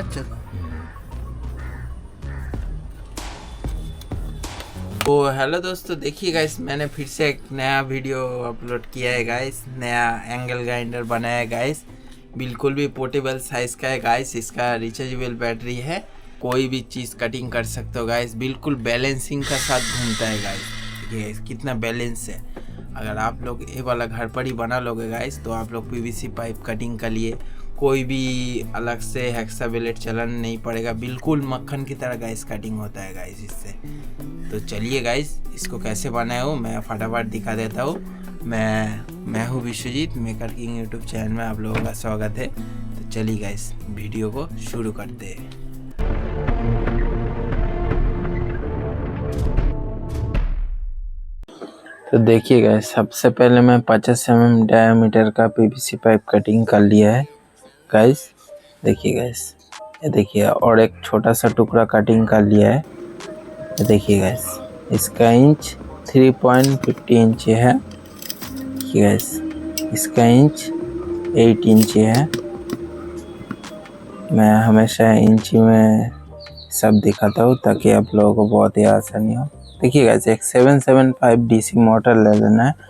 मेरा चलो। तो हेलो दोस्तों, देखिए गाइस, मैंने फिर से एक नया वीडियो अपलोड किया है गाइस। नया एंगल ग्राइंडर बनाया है गाइस। बिल्कुल भी पोर्टेबल साइज़ का है गाइस। इसका रिचार्जेबल बैटरी है, कोई भी चीज़ कटिंग कर सकते हो गाइस। बिल्कुल बैलेंसिंग का साथ घूमता है गाइस। देखिए कितना बैलेंस है। अगर आप लोग ये वाला घर पर ही बना लोगे गाइस, तो आप लोग पीवीसी पाइप कटिंग के लिए कोई भी अलग से हेक्सा ब्लेड चलाना नहीं पड़ेगा। बिल्कुल मक्खन की तरह गाइस कटिंग होता है गाइस इससे। तो चलिए गाइस, इसको कैसे बनाया हूँ मैं फटाफट दिखा देता हूँ। मैं हूँ Vishwajit, maker king YouTube channel में आप लोगों का स्वागत है। तो चलिए गाइस, वीडियो को शुरू करते हैं। तो देखिए गाइस, सबसे पहले मैं 50 mm डायमीटर का पीवीसी पाइप कटिंग कर लिया है गाइस। देखिए गाइस, ये देखिए, और एक छोटा सा टुकड़ा कटिंग कर लिया है। ये देखिए गाइस, इसका इंच 3.50 इंच है। देखिए गाइस, इसका इंच 8 इंच है। मैं हमेशा इंच में सब दिखाता हूँ ताकि आप लोगों को बहुत ही आसानी हो। देखिए गाइस, एक 775 डीसी मोटर ले लेना है।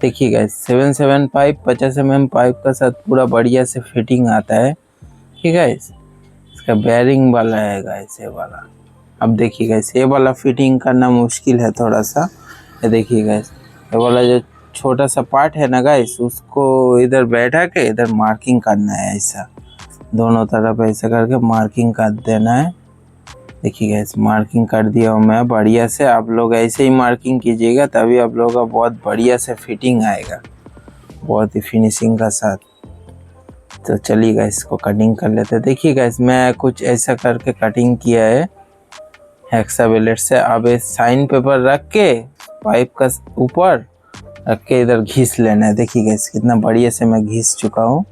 देखिए गाइस, 775 50 mm पाइप का साथ पूरा बढ़िया से फिटिंग आता है। ठीक है गाइस, इसका बेयरिंग वाला है गाइस, ये वाला। अब देखिए गाइस, ये वाला फिटिंग करना मुश्किल है थोड़ा सा। ये देखिए गाइस, ये वाला जो छोटा सा पार्ट है ना गाइस, उसको इधर बैठा के इधर मार्किंग करना है। ऐसा दोनों तरफ ऐसा करके मार्किंग कर देना है। देखिए गाइस, मार्किंग कर दिया हूँ मैं बढ़िया से। आप लोग ऐसे ही मार्किंग कीजिएगा, तभी आप लोगों का बहुत बढ़िया से फिटिंग आएगा, बहुत ही फिनिशिंग का साथ। तो चलिए गाइस, इसको कटिंग कर लेते हैं। देखिए गाइस, मैं कुछ ऐसा करके कटिंग किया है हेक्सा ब्लेड से। अब ये साइन पेपर रख के पाइप का ऊपर रख के इधर घिस लेना है। देखिए गाइस, कितना बढ़िया से मैं घिस चुका हूँ।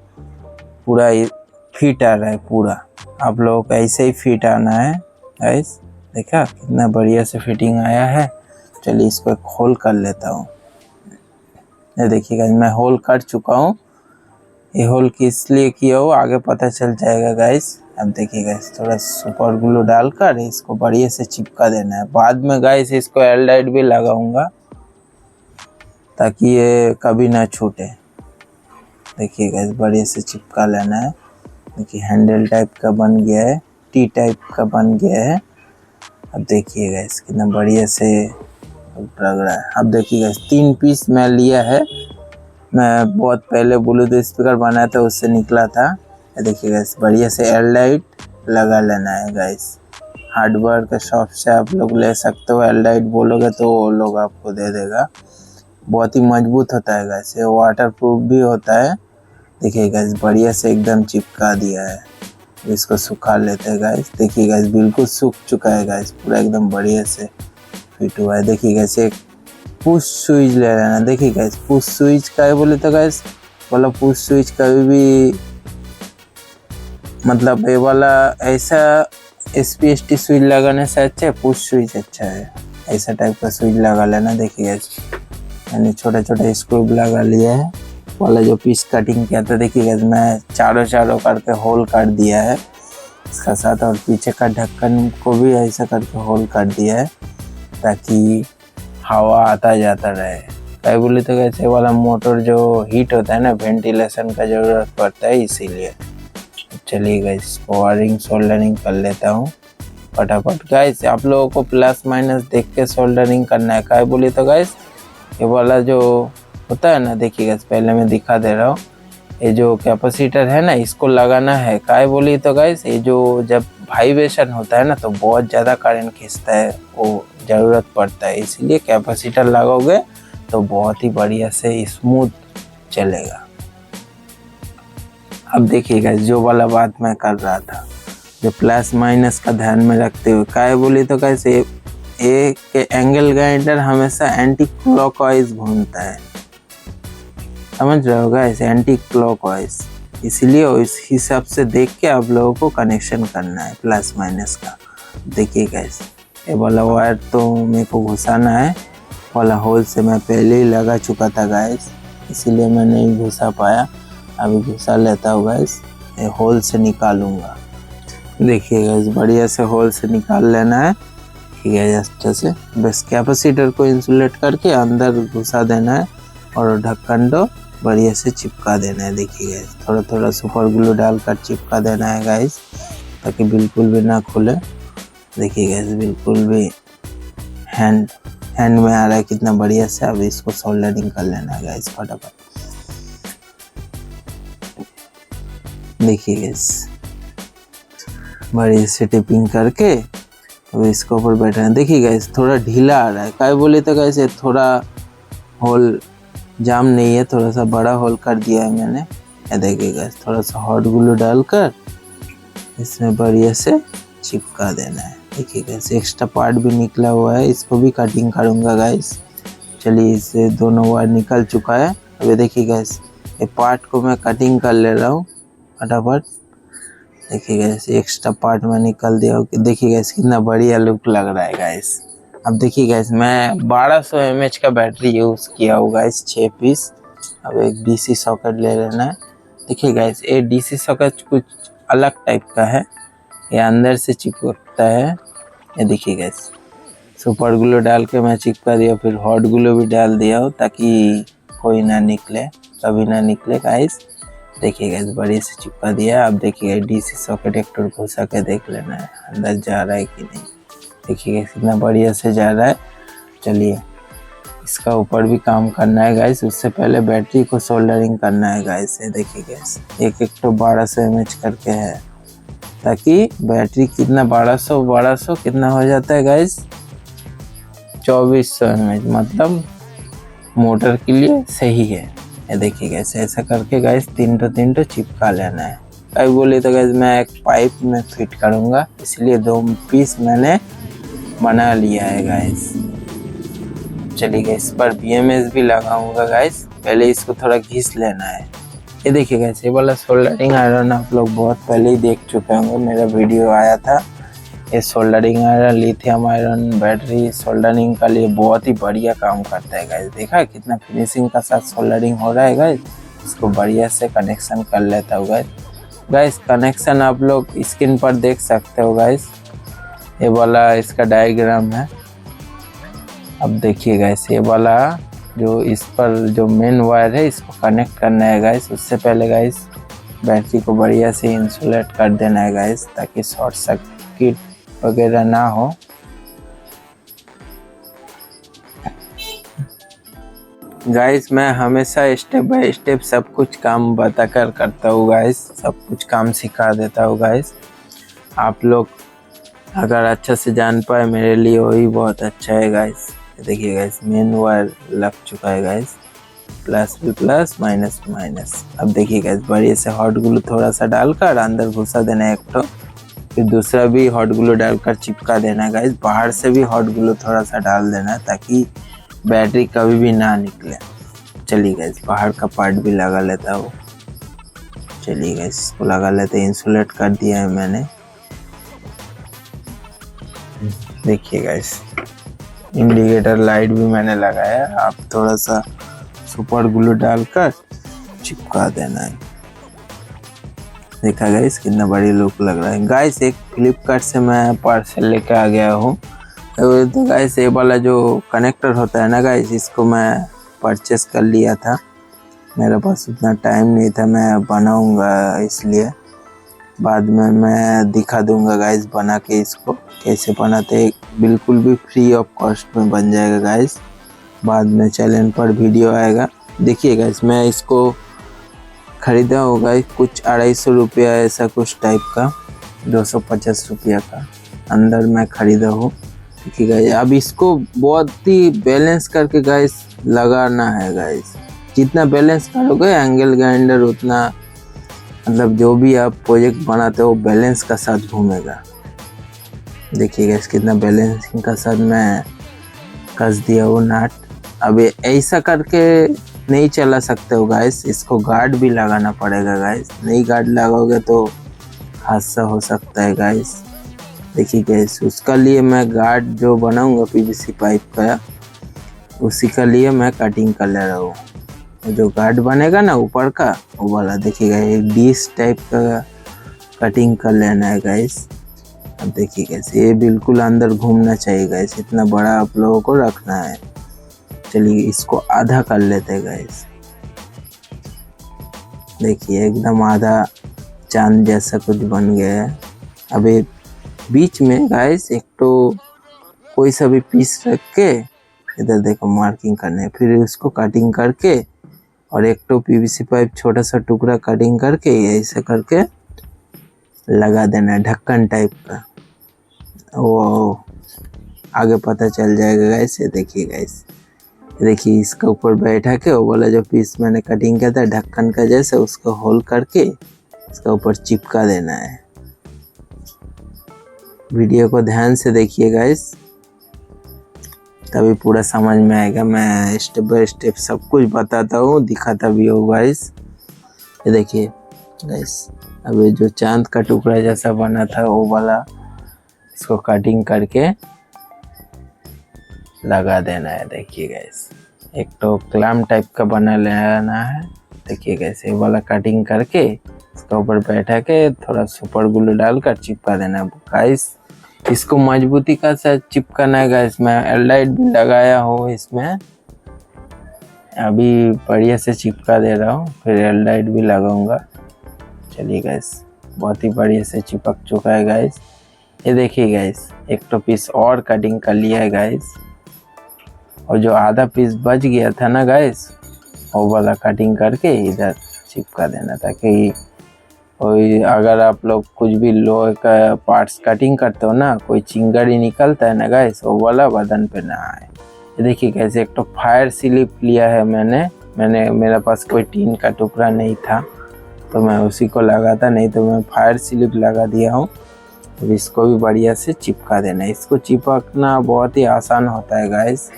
पूरा फिट आ रहा है पूरा। आप लोगों को ऐसे ही फिट आना है गाइस। देखा कितना बढ़िया से फिटिंग आया है। चलिए इसको एक होल कर लेता हूँ। ये देखिए गाइस, मैं होल कर चुका हूँ। ये होल किस लिए किया हो आगे पता चल जाएगा गाइस। अब देखिए गाइस, थोड़ा सुपर ग्लू डालकर इसको बढ़िया से चिपका देना है। बाद में गाइस इसको एल्डाइड भी लगाऊंगा ताकि ये कभी ना छूटे। देखिए गाइस, बढ़िया से चिपका लेना है। देखिए हैंडल टाइप का बन गया है, टी टाइप का बन गया है। अब देखिए गाइस, कितना बढ़िया से लग रहा है। अब देखिए गाइस, 3 पीस मैं लिया है। मैं बहुत पहले ब्लूटूथ स्पीकर बनाया था, उससे निकला था। देखिए गाइस, बढ़िया से एल्डाइड लगा लेना है गाइस। हार्डवेयर के शॉप से आप लोग ले सकते हो। एल्डाइड बोलोगे तो वो लोग आपको दे देगा। बहुत ही मजबूत होता है गाइस, ये वाटर प्रूफ भी होता है। देखिए गाइस, बढ़िया से एकदम चिपका दिया है। इसको सुखा लेते हैं गाइस। देखिए गाइस, बिल्कुल सूख चुका है गाइस, पूरा एकदम बढ़िया से फिट हुआ है। देखिए गाइस, एक पुश स्विच ले लेना। देखिए गाइस, पुश स्विच का है बोले तो गाइस, वाला पुश स्विच कभी भी मतलब ये वाला ऐसा SPST स्विच लगाने से अच्छा है पुश स्विच अच्छा है। ऐसा टाइप का स्विच लगा लेना। देखिए गाइस, मैंने छोटा छोटा स्क्रू लगा लिया है। वाला जो पीस कटिंग किया था, देखिए गाइस, मैं चारों करके होल कर दिया है इसका साथ। और पीछे का ढक्कन को भी ऐसा करके होल कर दिया है ताकि हवा आता जाता रहे। कई बोले तो कैसे वाला मोटर जो हीट होता है ना, वेंटिलेशन का ज़रूरत पड़ता है इसीलिए। चलिए गाइस, वायरिंग सोल्डरिंग कर लेता हूँ फटाफट। गाइस, आप लोगों को प्लस माइनस देख के सोल्डरिंग करना है। कई बोले तो गाइस, ये वाला जो होता है ना, देखिए गाइस, पहले मैं दिखा दे रहा हूँ। ये जो कैपेसिटर है ना, इसको लगाना है। काय बोली तो गाइस, ये जो जब वाइब्रेशन होता है ना, तो बहुत ज़्यादा करंट खींचता है, वो ज़रूरत पड़ता है। इसलिए कैपेसिटर लगाओगे तो बहुत ही बढ़िया से स्मूथ चलेगा। अब देखिए गाइस, जो वाला बात मैं कर रहा था, जो प्लस माइनस का ध्यान में रखते हुए, काय बोली तो गाइस, एक एंगल ग्राइंडर हमेशा एंटी क्लॉकवाइज घूमता है। समझ रहे हो गाइस, एंटी क्लॉकवाइज। इसलिए इस हिसाब से देख के आप लोगों को कनेक्शन करना है प्लस माइनस का। देखिए गाइस, ये वाला वायर तो मेरे को घुसाना है। वाला होल से मैं पहले ही लगा चुका था गाइस, इसीलिए मैं नहीं घुसा पाया। अभी घुसा लेता हूँ गाइस, ये होल से निकालूंगा। देखिए गाइस बढ़िया से होल से निकाल लेना है, ठीक है। अच्छे से बस कैपेसिटर को इंसुलेट करके अंदर घुसा देना है और ढक्कन को बढ़िया से चिपका देना है। देखिए गाइस थोड़ा थोड़ा सुपर ग्लू डालकर चिपका देना है गाइस, ताकि बिल्कुल भी ना खुले। देखिए गाइस बिल्कुल भी हैंड में आ रहा है कितना बढ़िया से। अब इसको सोल्डरिंग कर लेना है गाइस फटाफट। देखिए गाइस बढ़िया से टिपिंग करके अब इसके ऊपर बैठा है। देखिए गाइस थोड़ा ढीला आ रहा है, क्या बोले तो गाइस ये थोड़ा होल जाम नहीं है, थोड़ा सा बड़ा होल कर दिया है मैंने। ये देखिए गाइस थोड़ा सा हॉट ग्लू डालकर इसमें बढ़िया से चिपका देना है। देखिए गाइस एक्स्ट्रा पार्ट भी निकला हुआ है, इसको भी कटिंग करूंगा गाइस। चलिए इससे दोनों वायर निकल चुका है। अब देखिए गाइस ये पार्ट को मैं कटिंग कर ले रहा हूँ फटाफट। देखिए गाइस एक्स्ट्रा पार्ट में निकल दिया। देखिए गाइस कितना बढ़िया लुक लग रहा है गाइस। अब देखिए गाइस मैं 1200 mAh का बैटरी यूज़ किया हूँ गाइस 6 पीस। अब एक डीसी सॉकेट ले लेना है। देखिए गाइस ये डीसी सॉकेट कुछ अलग टाइप का है, ये अंदर से चिपकता है। ये देखिए गाइस सुपर ग्लू डाल के मैं चिपका दिया, फिर हॉट ग्लू भी डाल दिया हो ताकि कोई ना निकले, कभी ना निकले गाइस। देखिए गाइस बढ़िया से चिपका दिया। अब देखिए डीसी सॉकेट एक टूर घुसा के देख लेना है अंदर जा रहा है कि नहीं। देखिए कितना बढ़िया से जा रहा है। चलिए इसका ऊपर भी काम करना है गाइस, उससे पहले बैटरी को सोल्डरिंग करना है गाइस। ये देखिए गाइस एक तो 1200 mAh करके है, ताकि बैटरी कितना 1200 कितना हो जाता है गाइस 2400 mAh, मतलब मोटर के लिए सही है। ये देखिए गाइस ऐसा करके गाइस तीन तो चिपका लेना है। कई बोले तो गाइस मैं एक पाइप में फिट करूंगा, इसलिए 2 पीस मैंने बना लिया है गाइस। चलिए गाइस पर BMS भी लगाऊंगा गाइस, पहले इसको थोड़ा घिस लेना है। ये देखिए गाइस ये वाला सोल्डरिंग आयरन आप लोग बहुत पहले ही देख चुके होंगे, मेरा वीडियो आया था। ये soldering iron lithium iron battery soldering का लिए बहुत ही बढ़िया काम करता है गाइस। देखा कितना फिनिशिंग का साथ सोल्डरिंग हो रहा है गाइस। इसको बढ़िया से कनेक्शन कर लेता हूँ गाइस। कनेक्शन आप लोग स्क्रीन पर देख सकते हो गाइस, ये वाला इसका डायग्राम है। अब देखिए गाइस ये वाला जो इस पर जो मेन वायर है इसको कनेक्ट करना है गाइस। उससे पहले गाइस बैटरी को बढ़िया से इंसुलेट कर देना है गाइस, ताकि शॉर्ट सर्किट वगैरह ना हो। गाइस मैं हमेशा स्टेप बाय स्टेप सब कुछ काम बताकर करता हूँ गाइस, सब कुछ काम सिखा देता हूँ गाइस। आप लोग अगर अच्छा से जान पाए मेरे लिए वही बहुत अच्छा है गाइस। देखिए गाइस मेन वायर लग चुका है गाइस, प्लस भी प्लस माइनस माइनस। अब देखिए गाइस बढ़िया से हॉट ग्लू थोड़ा सा डालकर अंदर घुसा देना है एक तो, फिर दूसरा भी हॉट ग्लू डालकर चिपका देना है गाइस। बाहर से भी हॉट ग्लू थोड़ा सा डाल देना है ताकि बैटरी कभी भी ना निकले। चलिए गाइस बाहर का पार्ट भी लगा लेता हूँ। चलिए गाइस इसको लगा लेते हैं, इंसुलेट कर दिया है मैंने। देखिए गाइस इंडिकेटर लाइट भी मैंने लगाया, आप थोड़ा सा सुपर ग्लू डालकर चिपका देना है। देखा गाइस कितना बड़ी लुक लग रहा है गाइस। एक फ्लिपकार्ट से मैं पार्सल लेके आ गया हूँ। तो गाइस ये वाला जो कनेक्टर होता है ना गाइस, इसको मैं परचेस कर लिया था। मेरे पास उतना टाइम नहीं था, मैं बनाऊंगा, इसलिए बाद में मैं दिखा दूंगा गाइस बना के इसको कैसे बनाते, बिल्कुल भी फ्री ऑफ कॉस्ट में बन जाएगा गाइस। बाद में चैनल पर वीडियो आएगा। देखिए गाइस मैं इसको ख़रीदा होगा कुछ 250 रुपया ऐसा कुछ टाइप का, 250 रुपया का अंदर मैं ख़रीदा हूँ। ठीक है गाइस अब इसको बहुत ही बैलेंस करके गाइस लगाना है गाइस। जितना बैलेंस करोगे एंगल ग्राइंडर उतना, मतलब जो भी आप प्रोजेक्ट बनाते हो बैलेंस का साथ घूमेगा। देखिए गाइस कितना बैलेंसिंग का साथ मैं कस दिया वो नट। अब ऐसा करके नहीं चला सकते हो गाइस, इसको गार्ड भी लगाना पड़ेगा गाइस। नहीं गार्ड लगाओगे तो हादसा हो सकता है गाइस। देखिए गाइस उसका लिए मैं गार्ड जो बनाऊंगा PVC पाइप का, उसी का लिए मैं कटिंग कर ले रहा हूँ। जो गार्ड बनेगा ना ऊपर का वो वाला, देखिएगा एक डिश टाइप का कटिंग कर लेना है गाइस। अब देखिए गाइस ये बिल्कुल अंदर घूमना चाहिए गाइस, इतना बड़ा आप लोगों को रखना है। चलिए इसको आधा कर लेते हैं गाइस। देखिए एकदम आधा चांद जैसा कुछ बन गया है। अब ये बीच में गाइस एक तो कोई सा भी पीस रख के इधर देखो मार्किंग करना है, फिर उसको कटिंग करके और एक तो पीवीसी पाइप छोटा सा टुकड़ा कटिंग करके ऐसे करके लगा देना है ढक्कन टाइप का। वो आगे पता चल जाएगा गाइस। ये देखिए गाइस, देखिए इसके ऊपर बैठा के वो वाला जो पीस मैंने कटिंग किया था ढक्कन का जैसे उसको होल करके इसके ऊपर चिपका देना है। वीडियो को ध्यान से देखिए गाइस, तभी पूरा समझ में आएगा। मैं स्टेप बाय स्टेप सब कुछ बताता हूँ, दिखाता भी हूँ गाइस। ये देखिए गाइस, अब ये जो चांद का टुकड़ा जैसा बना था वो वाला इसको कटिंग करके लगा देना है। देखिए गाइस एक तो क्लैम टाइप का बना लेना है। देखिए गाइस ये वाला कटिंग करके इसके ऊपर बैठा के थोड़ा सुपर ग्लू डालकर चिपका देना है गाइस। इसको मजबूती का साथ चिपकाना है गाइस। मैं एल्डाइड भी लगाया हूँ इसमें, अभी बढ़िया से चिपका दे रहा हूँ, फिर एल्डाइड भी लगाऊंगा। चलिए गाइस बहुत ही बढ़िया से चिपक चुका है गाइस। ये देखिए गाइस एक तो पीस और कटिंग कर लिया है गाइस, और जो आधा पीस बच गया था ना गाइस वो वाला कटिंग करके इधर चिपका देना, ताकि कोई अगर आप लोग कुछ भी लोहे का पार्ट्स कटिंग करते हो ना, कोई चिंगारी निकलता है ना गाइस वो वाला बदन पे ना आए। ये देखिए कैसे एक तो फायर स्लिप लिया है मैंने मेरे पास कोई टीन का टुकड़ा नहीं था तो मैं उसी को लगाता, नहीं तो मैं फायर स्लिप लगा दिया हूँ। अब इसको भी बढ़िया से चिपका देना है। इसको चिपकना बहुत ही आसान होता है गाइस।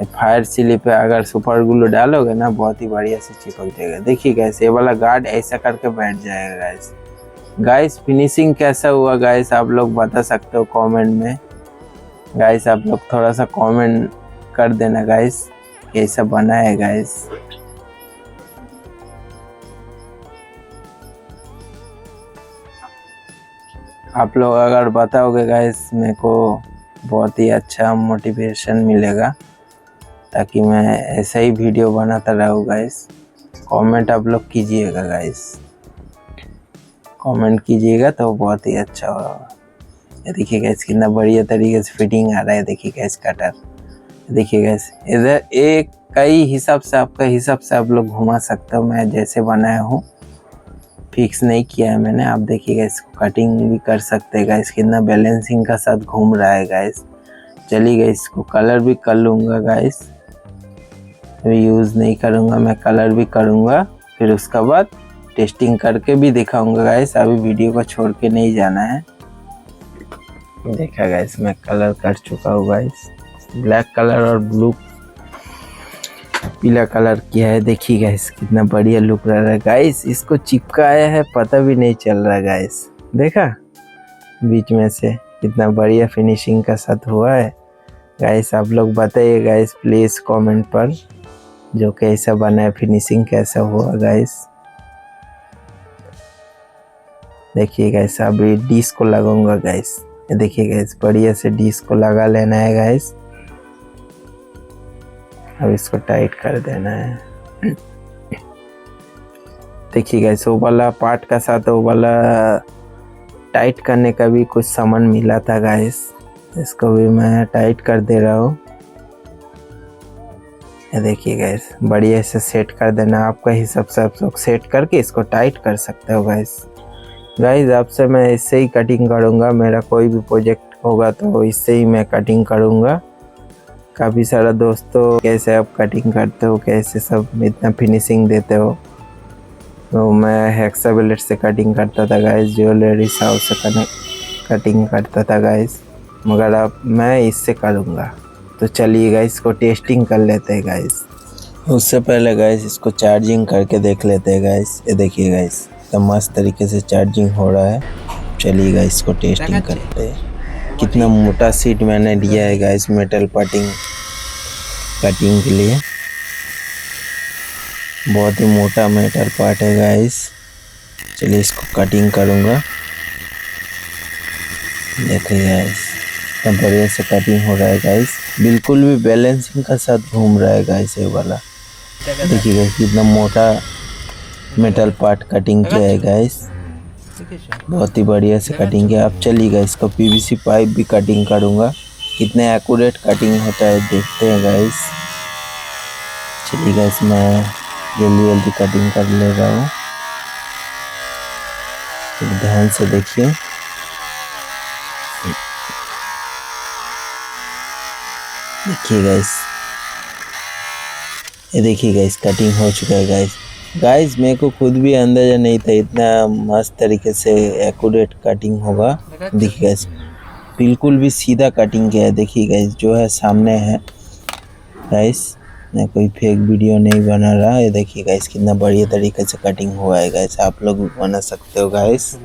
फायर स्लिप पे अगर सुपर ग्लू डालोगे ना बहुत ही बढ़िया से चिपक जाएगा। देखिए गाइस ये वाला गार्ड ऐसा करके बैठ जाएगा गाइस। गाइस फिनिशिंग कैसा हुआ गाइस आप लोग बता सकते हो कमेंट में। गाइस आप लोग थोड़ा सा कमेंट कर देना गाइस कैसा बना है गाइस। आप लोग अगर बताओगे गाइस मेरे को बहुत ही अच्छा मोटिवेशन मिलेगा, ताकि मैं ऐसा ही वीडियो बनाता रहूँ गाइस। कमेंट आप लोग कीजिएगा गाइस, कमेंट कीजिएगा तो बहुत ही अच्छा होगा। ये देखिए गाइस कितना बढ़िया तरीके से फिटिंग आ रहा है। देखिए गाइस कटर, देखिए गाइस इधर एक कई हिसाब से आपका हिसाब से आप लोग घुमा सकते हो। मैं जैसे बनाया हूँ फिक्स नहीं किया है मैंने। आप देखिए गाइस कटिंग भी कर सकते हैं गाइस, कितना बैलेंसिंग का साथ घूम रहा है गाइस। चलिए गाइस इसको कलर भी कर लूँगा गाइस, अभी यूज़ नहीं करूँगा, मैं कलर भी करूँगा, फिर उसके बाद टेस्टिंग करके भी दिखाऊँगा गाइस। अभी वीडियो को छोड़ के नहीं जाना है। देखा गाइस मैं कलर कर चुका हूँ गाइस, ब्लैक कलर और ब्लू पीला कलर किया है। देखिए गाइस कितना बढ़िया लुक रहा है गाइस। इसको चिपकाया है पता भी नहीं चल रहा गाइस, देखा बीच में से कितना बढ़िया फिनिशिंग का साथ हुआ है गाइस। आप लोग बताइए गाइस प्लीज़ कमेंट पर जो कैसा बना है, फिनिशिंग कैसा हुआ गाइस। देखिए गाइस अभी डिश को लगाऊंगा गाइस। ये देखिए गाइस बढ़िया से डिश को लगा लेना है गाइस। अब इसको टाइट कर देना है। देखिए गाइस वो वाला पार्ट का साथ वो वाला टाइट करने का भी कुछ सामान मिला था गाइस, इसको भी मैं टाइट कर दे रहा हूँ। ये देखिए गाइस बढ़िया से सेट कर देना, आपका हिसाब से आप लोग सेट करके इसको टाइट कर सकते हो गाइस। गाइस आपसे मैं इससे ही कटिंग करूँगा, मेरा कोई भी प्रोजेक्ट होगा तो इससे ही मैं कटिंग करूँगा। काफ़ी सारा दोस्तों कैसे आप कटिंग करते हो, कैसे सब इतना फिनिशिंग देते हो, तो मैं हेक्सा ब्लेड से कटिंग करता था गाइस, ज्वेलरी साव से कटिंग करता था गाइस, मगर अब मैं इससे करूँगा। तो चलिए गाइस इसको टेस्टिंग कर लेते हैं गाइस। उससे पहले गाइस इसको चार्जिंग करके देख लेते हैं गाइस। ये देखिए गाइस तो मस्त तरीके से चार्जिंग हो रहा है। चलिए गाइस इसको टेस्टिंग करते हैं। कितना मोटा सीट मैंने लिया है गाइस मेटल कटिंग के लिए, बहुत ही मोटा मेटल पार्ट है गाइस। चलिए इसको कटिंग करूँगा। देखिए गाइस इतना बढ़िया से कटिंग हो रहा है गाइस, बिल्कुल भी बैलेंसिंग का साथ घूम रहा है गाइस ये वाला। देखिए गाइस कितना मोटा मेटल पार्ट कटिंग किया है गाइस, बहुत ही बढ़िया से कटिंग किया। अब चलिए गाइस इसको पीवीसी पाइप भी कटिंग करूँगा, कितने एक्यूरेट कटिंग होता है देखते हैं गाइस। चलिए गाइस मैं जल्दी जल्दी कटिंग कर ले रहा हूँ, तो ध्यान से देखिए। देखिए गाइस, ये देखिए गाइस कटिंग हो चुका है गाइस। मेरे को खुद भी अंदाजा नहीं था इतना मस्त तरीके से एक्यूरेट कटिंग होगा। देखिए गाइस बिल्कुल भी सीधा कटिंग किया है। देखिए गाइस जो है सामने है गाइस, मैं कोई फेक वीडियो नहीं बना रहा। ये देखिए गाइस कितना बढ़िया तरीके से कटिंग हुआ है गाइस, आप लोग भी बना सकते हो गाइस।